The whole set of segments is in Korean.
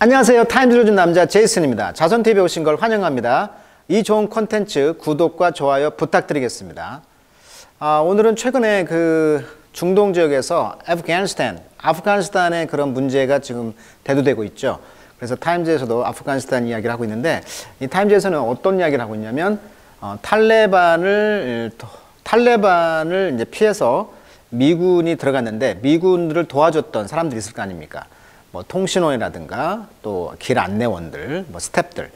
안녕하세요. 타임즈를 준 남자 제이슨입니다. 자선TV에 오신 걸 환영합니다. 이 좋은 콘텐츠 구독과 좋아요 부탁드리겠습니다. 오늘은 최근에 그 중동 지역에서 아프가니스탄의 그런 문제가 지금 대두되고 있죠. 그래서 타임즈에서도 아프가니스탄 이야기를 하고 있는데, 이 타임즈에서는 어떤 이야기를 하고 있냐면 탈레반을 이제 피해서 미군이 들어갔는데 미군들을 도와줬던 사람들이 있을 거 아닙니까? 뭐 통신원이라든가 또 길 안내원들, 뭐 스태프들,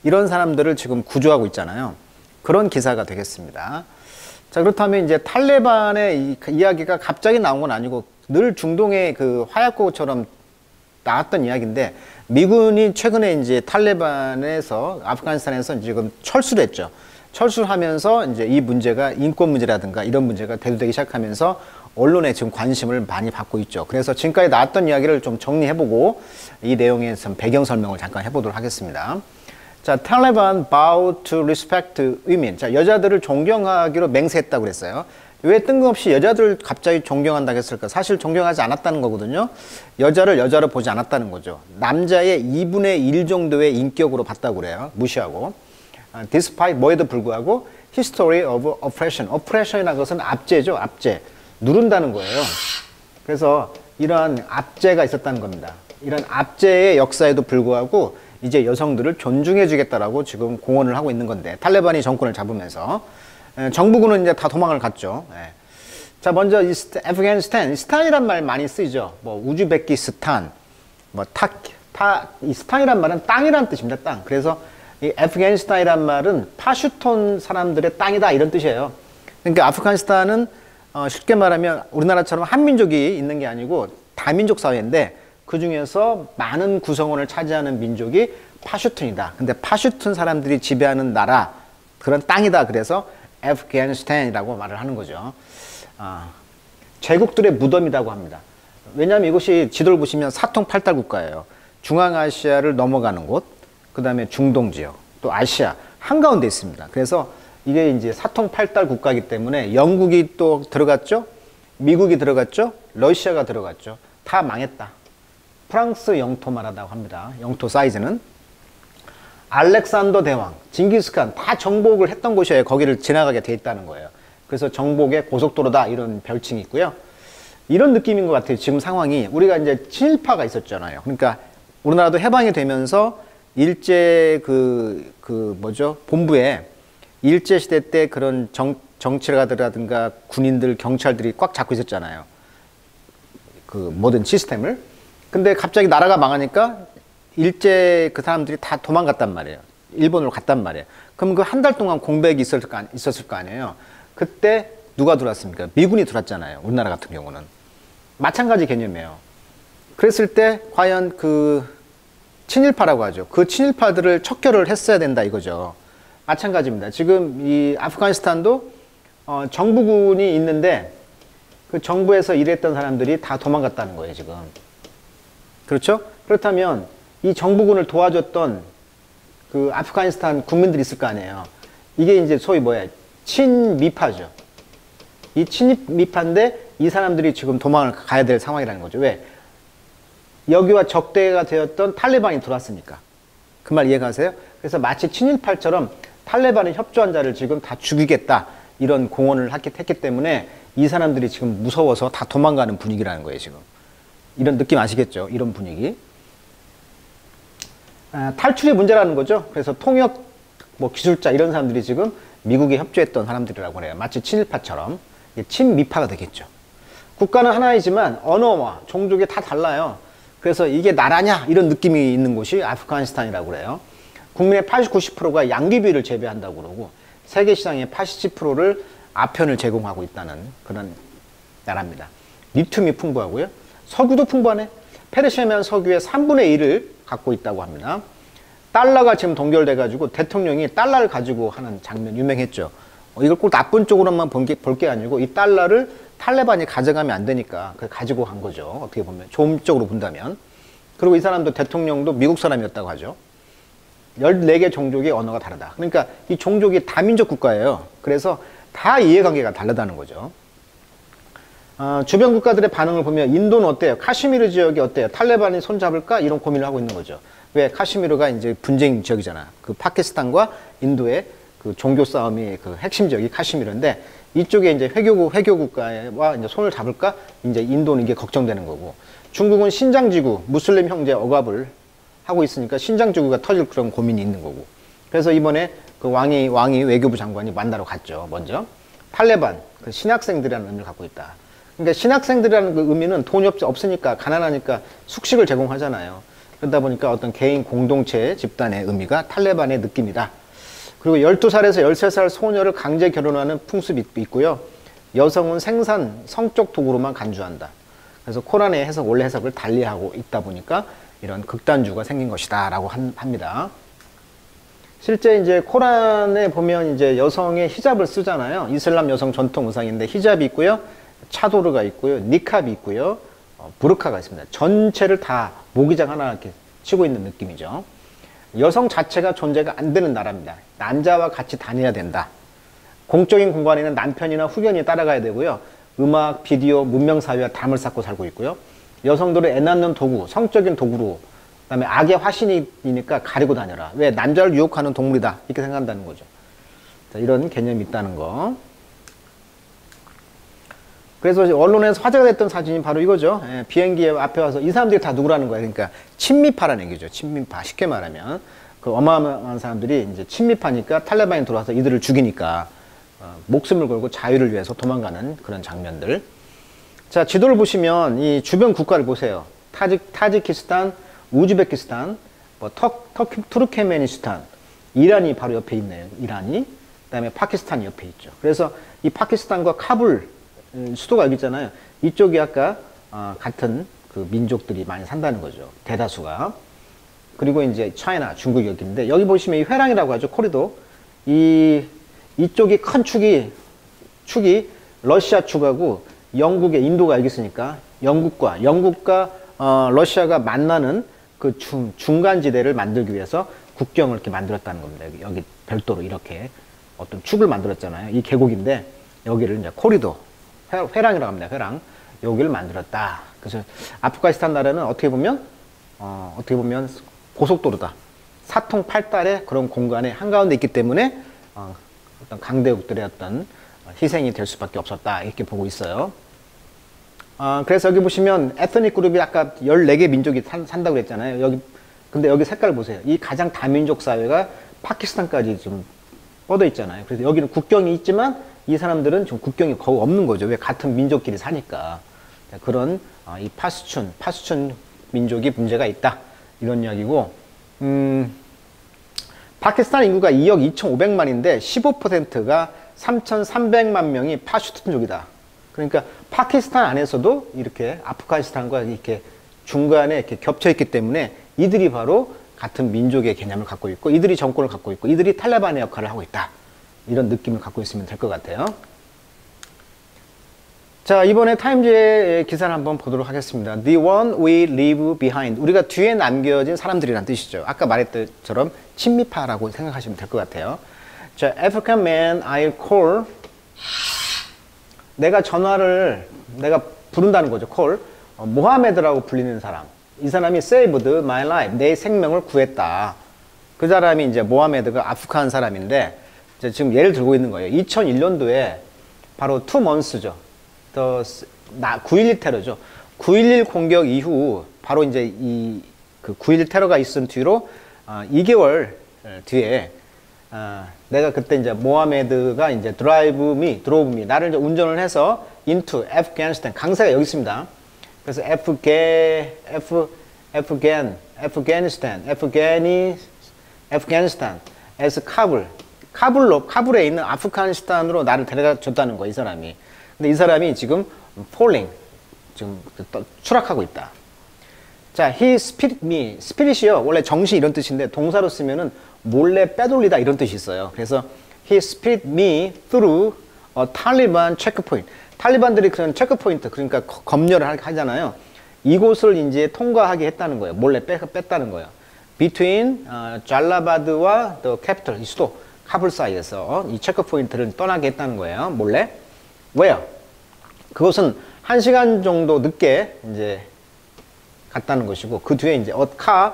이런 사람들을 지금 구조하고 있잖아요. 그런 기사가 되겠습니다. 자, 그렇다면 이제 탈레반의 이야기가 갑자기 나온 건 아니고 늘 중동의 그 화약고처럼 나왔던 이야기인데, 미군이 최근에 이제 탈레반에서 아프가니스탄에서 지금 철수를 했죠. 철수를 하면서 이제 이 문제가 인권 문제라든가 이런 문제가 대두되기 시작하면서 언론에 지금 관심을 많이 받고 있죠. 그래서 지금까지 나왔던 이야기를 좀 정리해보고 이 내용의 배경 설명을 잠깐 해보도록 하겠습니다. 자, 탈레반 bow to respect women. 자, 여자들을 존경하기로 맹세했다고 그랬어요. 왜 뜬금없이 여자들을 갑자기 존경한다고 했을까? 사실 존경하지 않았다는 거거든요. 여자를 여자로 보지 않았다는 거죠. 남자의 2분의 1 정도의 인격으로 봤다고 그래요. 무시하고. Despite 뭐에도 불구하고 history of oppression. oppression이라는 것은 압제죠. 압제. 누른다는 거예요. 그래서 이러한 압제가 있었다는 겁니다. 이런 압제의 역사에도 불구하고 이제 여성들을 존중해 주겠다라고 지금 공언을 하고 있는 건데, 탈레반이 정권을 잡으면서 정부군은 이제 다 도망을 갔죠. 자, 먼저 아프가니스탄, 스탄이란 말 많이 쓰이죠. 뭐 우즈베키스탄, 뭐 이 스탄이란 말은 땅이란 뜻입니다. 땅. 그래서 이 아프가니스탄이란 말은 파슈톤 사람들의 땅이다, 이런 뜻이에요. 그러니까 아프가니스탄은 쉽게 말하면 우리나라처럼 한민족이 있는 게 아니고 다민족 사회인데, 그 중에서 많은 구성원을 차지하는 민족이 파슈툰이다. 근데 파슈툰 사람들이 지배하는 나라, 그런 땅이다. 그래서 아프가니스탄이라고 말을 하는 거죠. 제국들의 무덤이라고 합니다. 왜냐하면 이곳이 지도를 보시면 사통팔달 국가예요. 중앙아시아를 넘어가는 곳, 그 다음에 중동 지역, 또 아시아 한가운데 있습니다. 그래서 이게 이제 사통팔달 국가이기 때문에 영국이 또 들어갔죠, 미국이 들어갔죠, 러시아가 들어갔죠. 다 망했다. 프랑스 영토만 하다고 합니다. 영토 사이즈는. 알렉산더 대왕, 징기스칸 다 정복을 했던 곳이에요. 거기를 지나가게 돼 있다는 거예요. 그래서 정복의 고속도로다, 이런 별칭이 있고요. 이런 느낌인 것 같아요. 지금 상황이. 우리가 이제 친일파가 있었잖아요. 그러니까 우리나라도 해방이 되면서 일제 본부에 일제시대 때 그런 정치가들이라든가 군인들, 경찰들이 꽉 잡고 있었잖아요. 그 모든 시스템을. 근데 갑자기 나라가 망하니까 일제 그 사람들이 다 도망갔단 말이에요. 일본으로 갔단 말이에요. 그럼 그 한 달 동안 공백이 있었을 거 아니에요. 그때 누가 들어왔습니까? 미군이 들어왔잖아요. 우리나라 같은 경우는. 마찬가지 개념이에요. 그랬을 때 과연 그 친일파라고 하죠. 그 친일파들을 척결을 했어야 된다, 이거죠. 마찬가지입니다. 지금 이 아프가니스탄도 정부군이 있는데 그 정부에서 일했던 사람들이 다 도망갔다는 거예요, 지금. 그렇죠? 그렇다면 이 정부군을 도와줬던 그 아프가니스탄 국민들이 있을 거 아니에요. 이게 이제 소위 친미파죠. 이 친미파인데 이 사람들이 지금 도망을 가야 될 상황이라는 거죠. 왜? 여기와 적대가 되었던 탈레반이 들어왔으니까. 그 말 이해가세요? 그래서 마치 친일파처럼 탈레반의 협조한 자를 지금 다 죽이겠다, 이런 공언을 했기 때문에 이 사람들이 지금 무서워서 다 도망가는 분위기라는 거예요, 지금. 이런 느낌 아시겠죠? 이런 분위기. 탈출이 문제라는 거죠. 그래서 통역, 기술자, 이런 사람들이 지금 미국에 협조했던 사람들이라고 해요. 마치 친일파처럼. 친미파가 되겠죠. 국가는 하나이지만 언어와 종족이 다 달라요. 그래서 이게 나라냐, 이런 느낌이 있는 곳이 아프가니스탄이라고 그래요. 국민의 80, 90%가 양귀비를 재배한다고 그러고 세계 시장의 80%를 아편을 제공하고 있다는 그런 나라입니다. 리튬이 풍부하고요. 석유도 풍부하네. 페르시아면 석유의 3분의 1을 갖고 있다고 합니다. 달러가 지금 동결돼 가지고 대통령이 달러를 가지고 하는 장면 유명했죠. 이걸 꼭 나쁜 쪽으로만 볼 게 아니고 이 달러를 탈레반이 가져가면 안 되니까 가지고 간 거죠. 어떻게 보면 좋은 쪽으로 본다면. 그리고 이 사람도 대통령도 미국 사람이었다고 하죠. 14개 종족의 언어가 다르다. 그러니까 이 종족이 다민족 국가예요. 그래서 다 이해관계가 다르다는 거죠. 주변 국가들의 반응을 보면 인도는 어때요? 카슈미르 지역이 어때요? 탈레반이 손잡을까? 이런 고민을 하고 있는 거죠. 왜? 카슈미르가 이제 분쟁 지역이잖아. 그 파키스탄과 인도의 그 종교 싸움이 그 핵심 지역이 카슈미르인데 이쪽에 이제 회교 국가와 이제 손을 잡을까? 이제 인도는 이게 걱정되는 거고. 중국은 신장지구, 무슬림 형제 억압을 하고 있으니까 신장지구가 터질 그런 고민이 있는 거고. 그래서 이번에 그 왕이 외교부 장관이 만나러 갔죠. 먼저. 탈레반, 그 신학생들이라는 의미를 갖고 있다. 그러니까 신학생들이라는 그 의미는 돈이 없으니까, 가난하니까 숙식을 제공하잖아요. 그러다 보니까 어떤 개인 공동체 집단의 의미가 탈레반의 느낌이다. 그리고 12살에서 13살 소녀를 강제 결혼하는 풍습이 있고요. 여성은 생산, 성적 도구로만 간주한다. 그래서 코란의 해석, 원래 해석을 달리하고 있다 보니까 이런 극단주가 생긴 것이다 라고 합니다. 실제 이제 코란에 보면 이제 여성의 히잡을 쓰잖아요. 이슬람 여성 전통 의상인데 히잡이 있고요. 차도르가 있고요. 니캅이 있고요. 부르카가 있습니다. 전체를 다 모기장 하나 이렇게 치고 있는 느낌이죠. 여성 자체가 존재가 안 되는 나라입니다. 남자와 같이 다녀야 된다. 공적인 공간에는 남편이나 후견이 따라가야 되고요. 음악, 비디오, 문명사회와 담을 쌓고 살고 있고요. 여성들은 애 낳는 도구, 성적인 도구로, 그 다음에 악의 화신이니까 가리고 다녀라. 왜? 남자를 유혹하는 동물이다. 이렇게 생각한다는 거죠. 자, 이런 개념이 있다는 거. 그래서 언론에서 화제가 됐던 사진이 바로 이거죠. 예, 비행기 앞에 와서 이 사람들이 다 누구라는 거예요. 그러니까 친미파라는 얘기죠. 친미파. 쉽게 말하면 그 어마어마한 사람들이 이제 친미파니까 탈레반이 들어와서 이들을 죽이니까 목숨을 걸고 자유를 위해서 도망가는 그런 장면들. 자, 지도를 보시면 이 주변 국가를 보세요. 타지키스탄, 우즈베키스탄, 뭐 투르케메니스탄, 이란이 바로 옆에 있네요. 이란이. 그다음에 파키스탄이 옆에 있죠. 그래서 이 파키스탄과 카불 수도가 여기 있잖아요. 이쪽이 아까 같은 그 민족들이 많이 산다는 거죠. 대다수가. 그리고 이제 차이나, 중국이 여기 있는데 여기 보시면 이 회랑이라고 하죠. 코리도. 이쪽이 큰 축이 러시아 축하고 영국의 인도가 여기 있으니까 영국과 러시아가 만나는 그 중간지대를 만들기 위해서 국경을 이렇게 만들었다는 겁니다. 여기 별도로 이렇게 어떤 축을 만들었잖아요. 이 계곡인데 여기를 이제 코리도, 회랑이라고 합니다. 회랑. 여기를 만들었다. 그래서 아프가니스탄 나라는 어떻게 보면 고속도로다. 사통팔달의 그런 공간에 한가운데 있기 때문에 어떤 강대국들의 어떤 희생이 될 수밖에 없었다. 이렇게 보고 있어요. 그래서 여기 보시면 에트닉 그룹이 아까 14개 민족이 산다고 그랬잖아요. 근데 여기 색깔 보세요. 이 가장 다민족 사회가 파키스탄까지 좀 뻗어 있잖아요. 그래서 여기는 국경이 있지만 이 사람들은 좀 국경이 거의 없는 거죠. 왜? 같은 민족끼리 사니까. 그런 이 파스춘 민족이 문제가 있다. 이런 이야기고, 파키스탄 인구가 2억 2,500만인데 15%가 3,300만 명이 파슈툰족이다. 그러니까 파키스탄 안에서도 이렇게 아프가니스탄과 이렇게 중간에 이렇게 겹쳐 있기 때문에 이들이 바로 같은 민족의 개념을 갖고 있고 이들이 정권을 갖고 있고 이들이 탈레반의 역할을 하고 있다. 이런 느낌을 갖고 있으면 될 것 같아요. 자, 이번에 타임즈의 기사를 한번 보도록 하겠습니다. The one we leave behind. 우리가 뒤에 남겨진 사람들이란 뜻이죠. 아까 말했던 것처럼 친미파라고 생각하시면 될 것 같아요. 자, African man I call. 내가 부른다는 거죠. call. 모하메드라고 불리는 사람. 이 사람이 saved my life. 내 생명을 구했다. 그 사람이 이제 모하메드가 아프간 사람인데 이제 지금 예를 들고 있는 거예요. 2001년도에 바로 2 months죠. 9.11 테러죠. 9.11 공격 이후 바로 이제 그 9.11 테러가 있은 뒤로 2개월 뒤에 내가 그때 이제 모하메드가 이제 드라이브 미 나를 이제 운전을 해서 into Afghanistan. 강세가 여기 있습니다. 그래서 Afghanistan as 카불에 있는 아프가니스탄으로 나를 데려다 줬다는 거야, 이 사람이. 근데 이 사람이 지금 falling, 지금 추락하고 있다. 자, he spirit me. spirit이요. 원래 정신 이런 뜻인데 동사로 쓰면은 몰래 빼돌리다 이런 뜻이 있어요. 그래서 he spirit me through a Taliban checkpoint. 탈리반들이 그런 체크포인트, 그러니까 검열을 하잖아요. 이곳을 이제 통과하게 했다는 거예요. 몰래 뺐다는 거예요. Between 잘라바드와 the capital, 이 수도 카불 사이에서 이 체크포인트를 떠나게 했다는 거예요. 몰래. Where? 그것은 1시간 정도 늦게 이제 갔다는 것이고, 그 뒤에 이제 a car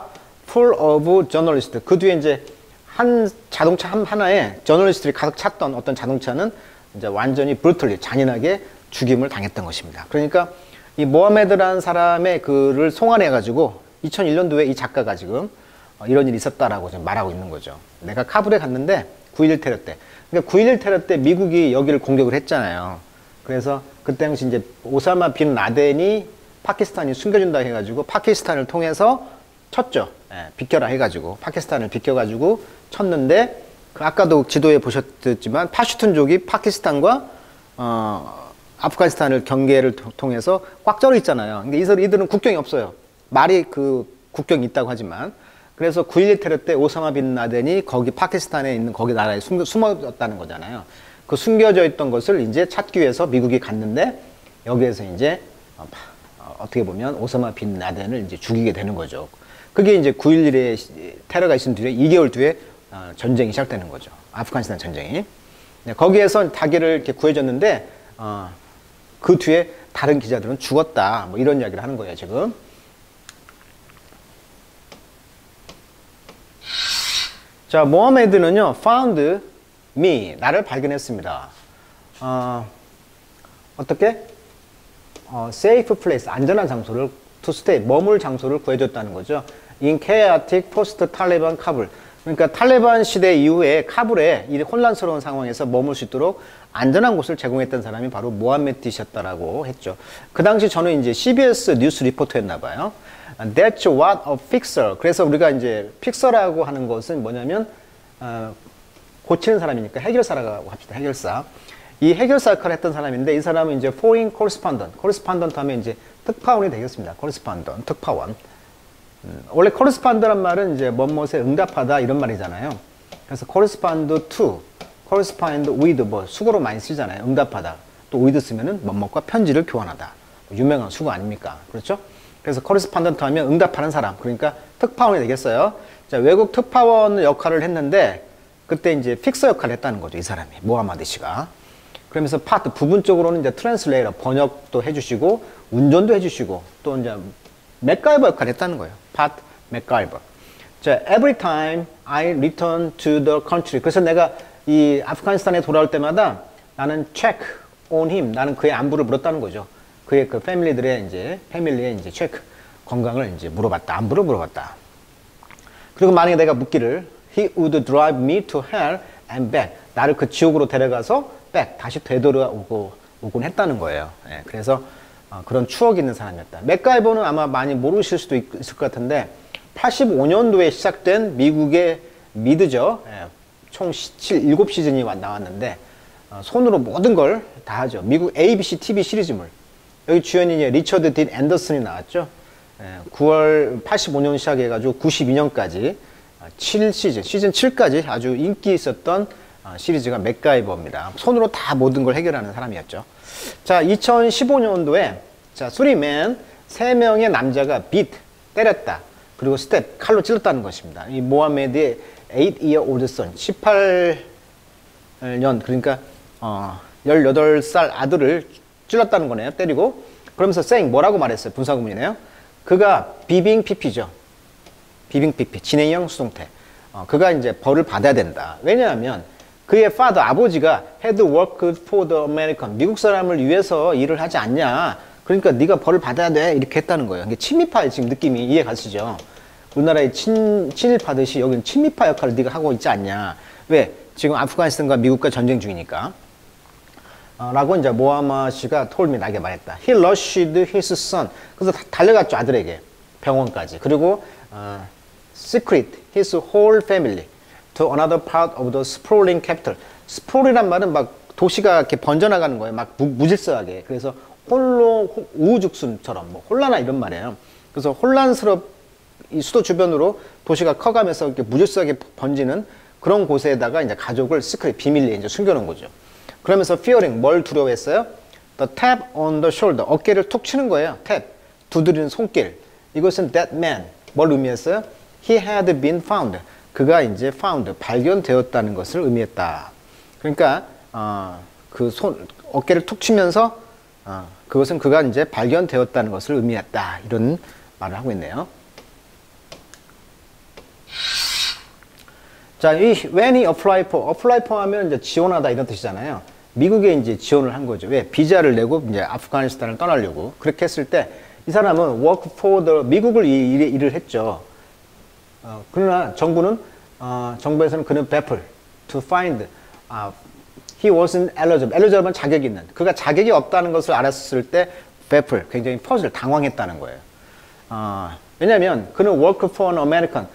full of journalists, 그 뒤에 이제 한 자동차 하나에 저널리스트들이 가득 찼던 어떤 자동차는 이제 완전히 브루털리 잔인하게 죽임을 당했던 것입니다. 그러니까 이 모하메드라는 사람의 글을 송환해 가지고 2001년도에 이 작가가 지금 이런 일이 있었다라고 지금 말하고 있는 거죠. 내가 카불에 갔는데 9.11 테러 때, 그러니까 9.11 테러 때 미국이 여기를 공격을 했잖아요. 그래서 그때 당시 이제 오사마 빈 라덴이 파키스탄이 숨겨준다 해가지고 파키스탄을 통해서 쳤죠. 예, 비켜라 해가지고 파키스탄을 비켜가지고 쳤는데, 그 아까도 지도에 보셨지만 파슈툰족이 파키스탄과 아프가니스탄을 경계를 통해서 꽉 절어 있잖아요. 근데 이들은 국경이 없어요. 말이 그 국경이 있다고 하지만. 그래서 9.11 테러 때 오사마 빈 라덴이 거기 파키스탄에 있는 거기 나라에 숨어졌다는 거잖아요. 그 숨겨져 있던 것을 이제 찾기 위해서 미국이 갔는데, 여기에서 이제 어떻게 보면 오사마 빈 라덴을 이제 죽이게 되는 거죠. 그게 이제 9.11에 테러가 있은 뒤에 2개월 뒤에 전쟁이 시작되는 거죠. 아프가니스탄 전쟁이. 거기에서 자기를 이렇게 구해줬는데, 그 뒤에 다른 기자들은 죽었다, 뭐 이런 이야기를 하는 거예요, 지금. 자, 모하메드는요, found me, 나를 발견했습니다. 어떻게? safe place, 안전한 장소를, to stay, 머물 장소를 구해줬다는 거죠. in chaotic post-Taliban 카불. 그러니까 탈레반 시대 이후에 카불에 이 혼란스러운 상황에서 머물 수 있도록 안전한 곳을 제공했던 사람이 바로 모하메드셨다라고 했죠. 그 당시 저는 이제 CBS 뉴스 리포터였나 봐요. That's what a fixer. 그래서 우리가 이제 픽서라고 하는 것은 뭐냐면 고치는 사람이니까 해결사라고 합시다. 해결사. 이 해결사 역할을 했던 사람인데, 이 사람은 이제 foreign correspondent. correspondent 하면 이제 특파원이 되겠습니다. correspondent, 특파원. 원래 correspond란 말은 이제 뭐뭐에 응답하다 이런 말이잖아요. 그래서 correspond to, correspond with, 뭐 수거로 많이 쓰잖아요. 응답하다. 또 with 쓰면은 뭐뭐과 편지를 교환하다. 유명한 수거 아닙니까? 그렇죠? 그래서 correspondent 하면 응답하는 사람. 그러니까 특파원이 되겠어요. 자, 외국 특파원 역할을 했는데, 그때 이제 픽서 역할을 했다는 거죠. 이 사람이, 모하마드 씨가. 그러면서 파트, 부분적으로는 이제 트랜슬레이터, 번역도 해주시고, 운전도 해주시고, 또 이제 맥가이버 역할을 했다는 거예요. 파트, 맥가이버. 자, every time I return to the country. 그래서 내가 이 아프가니스탄에 돌아올 때마다 나는 check on him. 나는 그의 안부를 물었다는 거죠. 그의 그 패밀리의 이제 체크, 건강을 이제 물어봤다. 안부를 물어봤다. 그리고 만약에 내가 묻기를 he would drive me to hell and back. 나를 그 지옥으로 데려가서 back, 다시 되돌아오곤 했다는 거예요. 예, 그래서 그런 추억이 있는 사람이었다. 맥가이버는 아마 많이 모르실 수도 있을 것 같은데, 85년도에 시작된 미국의 미드죠. 예, 총 7시즌이 나왔는데, 손으로 모든 걸 다 하죠. 미국 ABC TV 시리즈물. 여기 주연이 리처드 딘 앤더슨이 나왔죠. 9월 85년 시작해가지고 92년까지 7시즌, 시즌 7까지 아주 인기 있었던 시리즈가 맥가이버입니다. 손으로 다 모든 걸 해결하는 사람이었죠. 자, 2015년도에 자, 수리맨 3명의 남자가 beat, 때렸다. 그리고 step, 칼로 찔렀다는 것입니다. 이 모하메드의 8-year-old son, 18년, 그러니까 18살 아들을 찔렀다는 거네요. 때리고. 그러면서 saying, 뭐라고 말했어요? 분사구문이네요. 그가 비빙 피피죠. 비빙 피피, 진행형 수동태. 그가 이제 벌을 받아야 된다. 왜냐하면 그의 father, 아버지가 had worked for the American, 미국 사람을 위해서 일을 하지 않냐. 그러니까 네가 벌을 받아야 돼. 이렇게 했다는 거예요. 이게 친미파의 지금 느낌이 이해 가시죠? 우리나라의 친일파듯이 여기는 친미파 역할을 네가 하고 있지 않냐. 왜? 지금 아프가니스탄과 미국과 전쟁 중이니까. 라고 이제 모하마 씨가 톨미 나게 말했다. He rushed his son. 그래서 달려갔죠, 아들에게. 병원까지. 그리고 secret his whole family to another part of the sprawling capital. spraw이란 말은 막 도시가 이렇게 번져나가는 거예요. 막 무질서하게. 그래서 홀로 우후죽순처럼 뭐 혼란하 이런 말이에요. 그래서 이 수도 주변으로 도시가 커가면서 이렇게 무질서하게 번지는 그런 곳에다가 이제 가족을 시크릿 비밀리에 이제 숨겨놓은 거죠. 그러면서 fearing, 뭘 두려워했어요? The tap on the shoulder, 어깨를 툭 치는 거예요. tap, 두드리는 손길. 이것은 that man, 뭘 의미했어요? He had been found. 그가 이제 found, 발견되었다는 것을 의미했다. 그러니까 그 어깨를 툭 치면서 그것은 그가 이제 발견되었다는 것을 의미했다. 이런 말을 하고 있네요. 자, 이 when he apply for 하면 이제 지원하다 이런 뜻이잖아요. 미국에 이제 지원을 한 거죠. 왜? 비자를 내고 이제 아프가니스탄을 떠나려고. 그렇게 했을 때 이 사람은 work for the 미국을 일을 했죠. 그러나 정부에서는 그는 베풀 to find he wasn't eligible. eligible 자격이 있는. 그가 자격이 없다는 것을 알았을 때 베풀 굉장히 퍼즐 당황했다는 거예요. 왜냐하면 그는 work for an American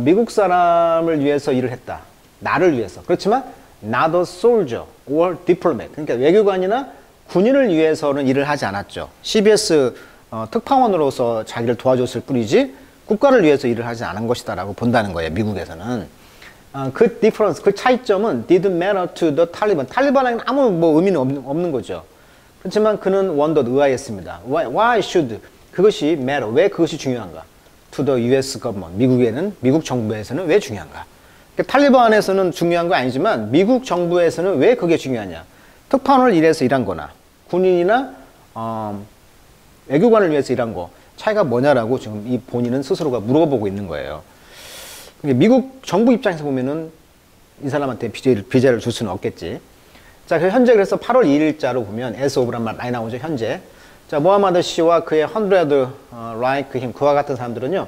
미국 사람을 위해서 일을 했다. 나를 위해서. 그렇지만 not a soldier or diplomat. 그러니까 외교관이나 군인을 위해서는 일을 하지 않았죠. CBS 특파원으로서 자기를 도와줬을 뿐이지 국가를 위해서 일을 하지 않은 것이다라고 본다는 거예요. 미국에서는. 그 difference, 그 차이점은 didn't matter to the Taliban. 탈리반에는 아무 의미는 없는 거죠. 그렇지만 그는 wondered, 의아했습니다. Why should 그것이 matter? 왜 그것이 중요한가? To the US government. 미국 정부에서는 왜 중요한가? 그러니까 탈리반에서는 중요한 거 아니지만 미국 정부에서는 왜 그게 중요하냐? 특파원을 일해서 일한 거나 군인이나 외교관을 위해서 일한 거 차이가 뭐냐라고 지금 이 본인은 스스로가 물어보고 있는 거예요. 미국 정부 입장에서 보면은 이 사람한테 비자를 줄 수는 없겠지. 자, 현재 그래서 8월 2일자로 보면 as of란 말 많이 나오죠, 현재. 자, 모하마드 씨와 그의 100 like him 그와 같은 사람들은요,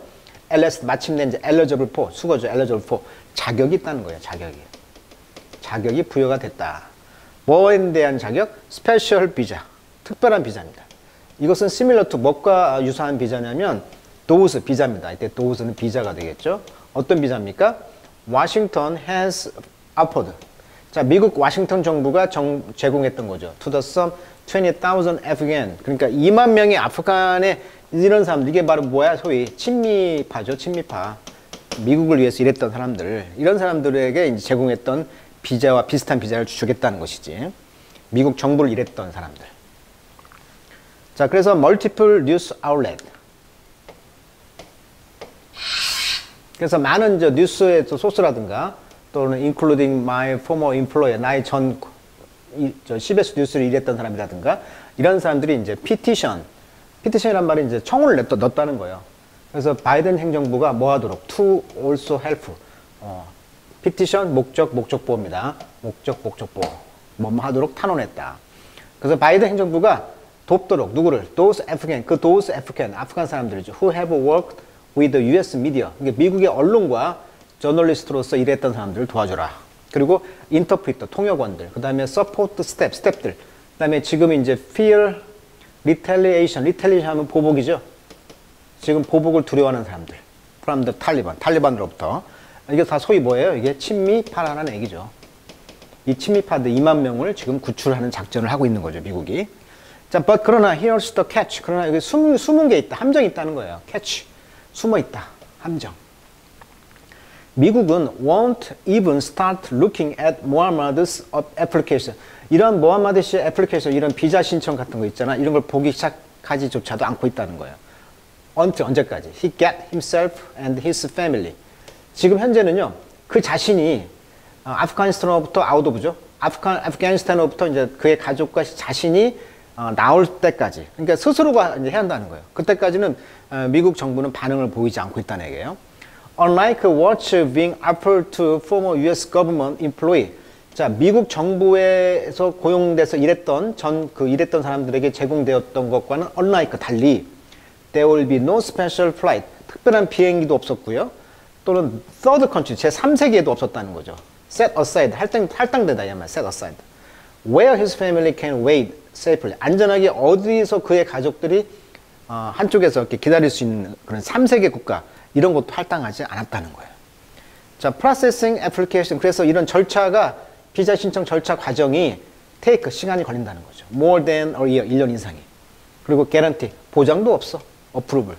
LS 마침내 이제 eligible for 수거죠, eligible for 자격이 있다는 거예요, 자격이 부여가 됐다. 뭐에 대한 자격? 스페셜 비자, 특별한 비자입니다. 이것은 similar to 뭐가 유사한 비자냐면 도우스 비자입니다. 이때 도우스는 비자가 되겠죠. 어떤 비자입니까? Washington has offered. 자, 미국 워싱턴 정부가 제공했던 거죠. To the sum 20,000 Afghan. 그러니까 2만 명의 아프간에 이런 사람들, 이게 바로 뭐야? 소위 친미파죠, 친미파. 미국을 위해서 일했던 사람들, 이런 사람들에게 이제 제공했던 비자와 비슷한 비자를 주겠다는 것이지. 미국 정부를 일했던 사람들. 자, 그래서 multiple news outlet. 그래서 많은 뉴스의 소스라든가 또는 including my former employer, 나의 CBS 뉴스를 일했던 사람이라든가 이런 사람들이 이제 petition이란 말이 이제 청원을 넣었다는 거예요. 그래서 바이든 행정부가 뭐 하도록 to also help. petition 목적보입니다. 목적보. 뭐 하도록 탄원했다. 그래서 바이든 행정부가 돕도록 누구를? those Afghan, those Afghan, 아프간 사람들이죠. who have worked with the US media. 그러니까 미국의 언론과 저널리스트로서 일했던 사람들을 도와줘라. 그리고 인터프리터, 통역원들, 그 다음에 서포트 스텝들, 그 다음에 지금 이제 fear, retaliation 하면 보복이죠. 지금 보복을 두려워하는 사람들. from the Taliban, 탈리반으로부터. 이게 다 소위 뭐예요? 이게 친미파라는 얘기죠. 이 친미파들 2만 명을 지금 구출하는 작전을 하고 있는 거죠, 미국이. 자, but 그러나 here's the catch. 그러나 여기 숨은 게 있다. 함정이 있다는 거예요. catch. 숨어 있다. 함정. 미국은 won't even start looking at Muhammad's application. 이런 모하마드 씨의 애플리케이션, 이런 비자 신청 같은 거 있잖아. 이런 걸 보기 시작하지조차도 않고 있다는 거예요. 언제까지? He get himself and his family. 지금 현재는요, 그 자신이 아프가니스탄으로부터 아웃오브죠. 아프가니스탄으로부터 이제 그의 가족과 자신이 나올 때까지. 그러니까 스스로가 이제 해야 한다는 거예요. 그때까지는 미국 정부는 반응을 보이지 않고 있다는 얘기예요. Unlike what's being offered to former US government employee. 자, 미국 정부에서 고용돼서 일했던 일했던 사람들에게 제공되었던 것과는 unlike 달리 there will be no special flight. 특별한 비행기도 없었고요. 또는 third country, 제3세계에도 없었다는 거죠. set aside, 할당되다 이 말, set aside. Where his family can wait safely. 안전하게 어디서 그의 가족들이 한쪽에서 이렇게 기다릴 수 있는 그런 3세계 국가, 이런 것도 할당하지 않았다는 거예요. 자, processing application. 그래서 이런 절차가, 비자 신청 절차 과정이 take, 시간이 걸린다는 거죠. more than a year, 1년 이상이. 그리고 guarantee, 보장도 없어. approval,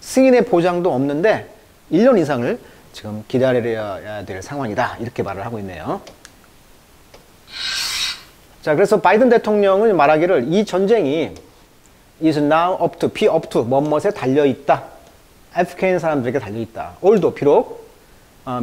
승인의 보장도 없는데 1년 이상을 지금 기다려야 될 상황이다. 이렇게 말을 하고 있네요. 자, 그래서 바이든 대통령은 말하기를 이 전쟁이 is now up to, 뭐뭇에 달려있다. 아프간 사람들에게 달려있다. 올도 비록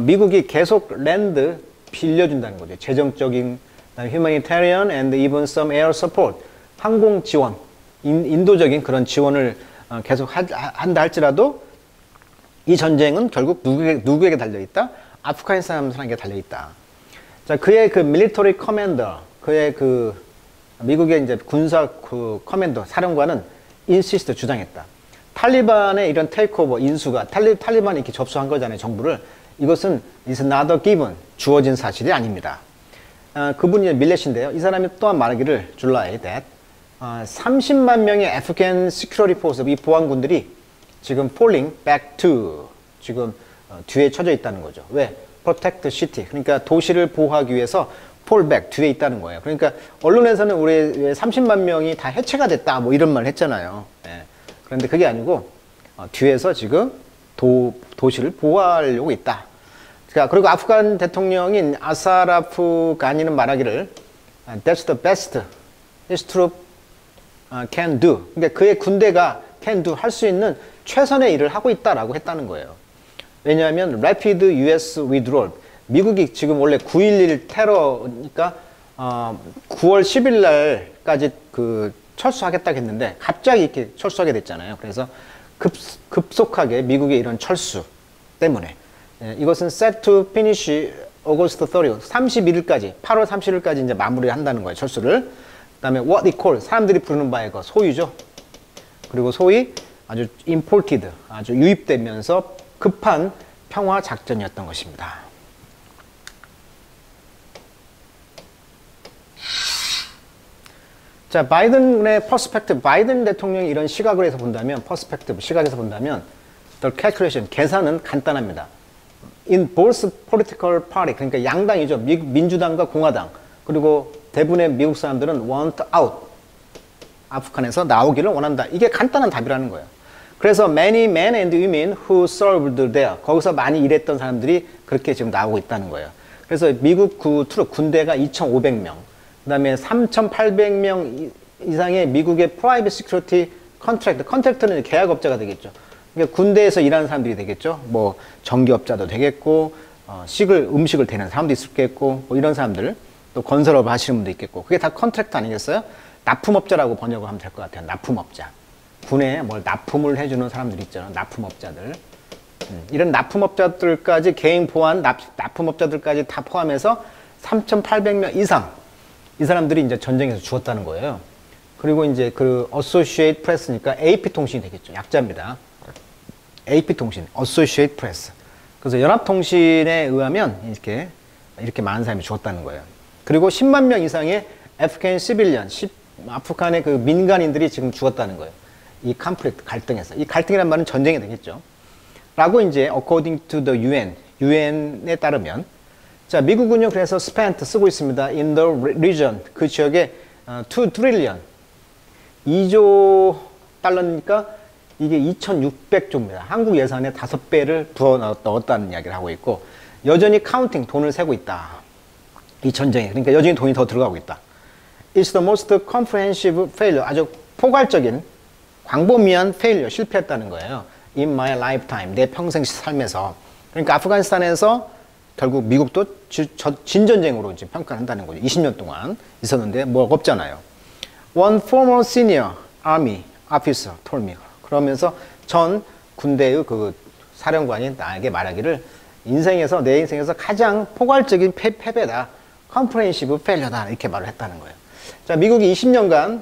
미국이 계속 랜드 빌려준다는 거죠. 재정적인, humanitarian and even some air support. 항공 지원, 인도적인 그런 지원을 계속 한다 할지라도 이 전쟁은 결국 누구에게 달려있다? 아프가니스탄 사람에게 달려있다. 자, 그의 그 밀리터리 커맨더, 그의 그 미국의 이제 군사 그 커맨더, 사령관은 인시스트 주장했다. 탈리반의 이런 테이크오버 인수가 탈리반이 이렇게 접수한 거잖아요, 정부를. 이것은 is not a given, 주어진 사실이 아닙니다. 그분이 밀렛인데요. 이 사람이 또한 말하기를 July that 30만 명의 Afghan security force, 이 보안군들이 지금 falling back to, 지금 뒤에 쳐져 있다는 거죠. 왜? protect the city. 그러니까 도시를 보호하기 위해서 fall back, 뒤에 있다는 거예요. 그러니까 언론에서는 우리 30만 명이 다 해체가 됐다, 뭐 이런 말 했잖아요. 예. 그런데 그게 아니고 뒤에서 지금 도시를 보호하려고 있다. 그러니까 그리고 아프간 대통령인 아사라프 가니는 말하기를 That's the best his troop can do. 그러니까 그의 군대가 can do, 할 수 있는 최선의 일을 하고 있다라고 했다는 거예요. 왜냐하면 Rapid US Withdrawal, 미국이 지금 원래 9.11 테러니까 9월 10일 날까지 그 철수하겠다고 했는데 갑자기 이렇게 철수하게 됐잖아요. 그래서 급속하게 미국의 이런 철수 때문에 이것은 set to finish August 30, 31일까지, 8월 31일까지 이제 마무리를 한다는 거예요, 철수를. 그 다음에 what they call, 사람들이 부르는 바에 그 소유죠. 그리고 소위 아주 imported, 아주 유입되면서 급한 평화 작전이었던 것입니다. 자, 바이든의 퍼스펙티브, 바이든 대통령이 이런 시각을 해서 본다면, 퍼스펙티브, 시각에서 본다면, the calculation, 계산은 간단합니다. In both political party, 그러니까 양당이죠. 민주당과 공화당, 그리고 대부분의 미국 사람들은 want out, 아프간에서 나오기를 원한다. 이게 간단한 답이라는 거예요. 그래서 many men and women who served there, 거기서 많이 일했던 사람들이 그렇게 지금 나오고 있다는 거예요. 그래서 미국 군대가 2,500명, 그 다음에 3,800명 이상의 미국의 프라이빗 시큐리티 컨트랙트는 계약업자가 되겠죠. 그러니까 군대에서 일하는 사람들이 되겠죠. 뭐 전기업자도 되겠고, 음식을 대는 사람도 있겠고, 뭐 이런 사람들, 또 건설업 하시는 분도 있겠고, 그게 다 컨트랙트 아니겠어요? 납품업자라고 번역을 하면 될 것 같아요. 납품업자. 군에 뭘 납품을 해주는 사람들 있잖아요. 납품업자들. 이런 납품업자들까지 개인 보안 납품업자들까지 다 포함해서 3,800명 이상 이 사람들이 이제 전쟁에서 죽었다는 거예요. 그리고 이제 그 Associated Press니까 AP통신이 되겠죠. 약자입니다. AP통신, Associated Press. 그래서 연합통신에 의하면 이렇게 많은 사람이 죽었다는 거예요. 그리고 10만 명 이상의 Afghan civilian, 아프간의 그 민간인들이 지금 죽었다는 거예요. 이 conflict, 갈등에서. 이 갈등이란 말은 전쟁이 되겠죠. 라고 이제 according to the UN에 따르면, 자, 미국은요, 그래서 spent 쓰고 있습니다. in the region, 그 지역에 2 trillion, 2조 달러니까 이게 2,600조입니다. 한국 예산의 5배를 부어 넣었다는 이야기를 하고 있고, 여전히 카운팅, 돈을 세고 있다. 이 전쟁에. 그러니까 여전히 돈이 더 들어가고 있다. It's the most comprehensive failure. 아주 포괄적인, 광범위한 failure, 실패했다는 거예요. In my lifetime, 내 평생 삶에서. 그러니까 아프가니스탄에서 결국 미국도 진전쟁으로 이제 평가를 한다는 거죠. 20년 동안 있었는데 뭐가 없잖아요. One former senior army officer told me. 그러면서 전 군대의 그 사령관이 나에게 말하기를 내 인생에서 가장 포괄적인 패배다. comprehensive failure다. 이렇게 말을 했다는 거예요. 자, 미국이 20년간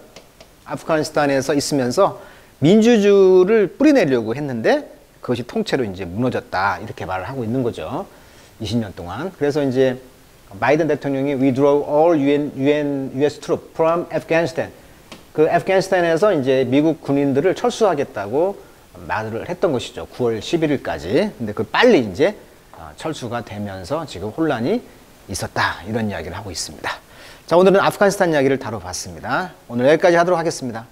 아프가니스탄에서 있으면서 민주주의를 뿌리내려고 했는데 그것이 통째로 이제 무너졌다. 이렇게 말을 하고 있는 거죠. 20년 동안. 그래서 이제 바이든 대통령이 withdraw all US troops from Afghanistan. 그 아프가니스탄에서 이제 미국 군인들을 철수하겠다고 말을 했던 것이죠. 9월 11일까지. 근데 그 빨리 이제 철수가 되면서 지금 혼란이 있었다. 이런 이야기를 하고 있습니다. 자, 오늘은 아프가니스탄 이야기를 다뤄봤습니다. 오늘 여기까지 하도록 하겠습니다.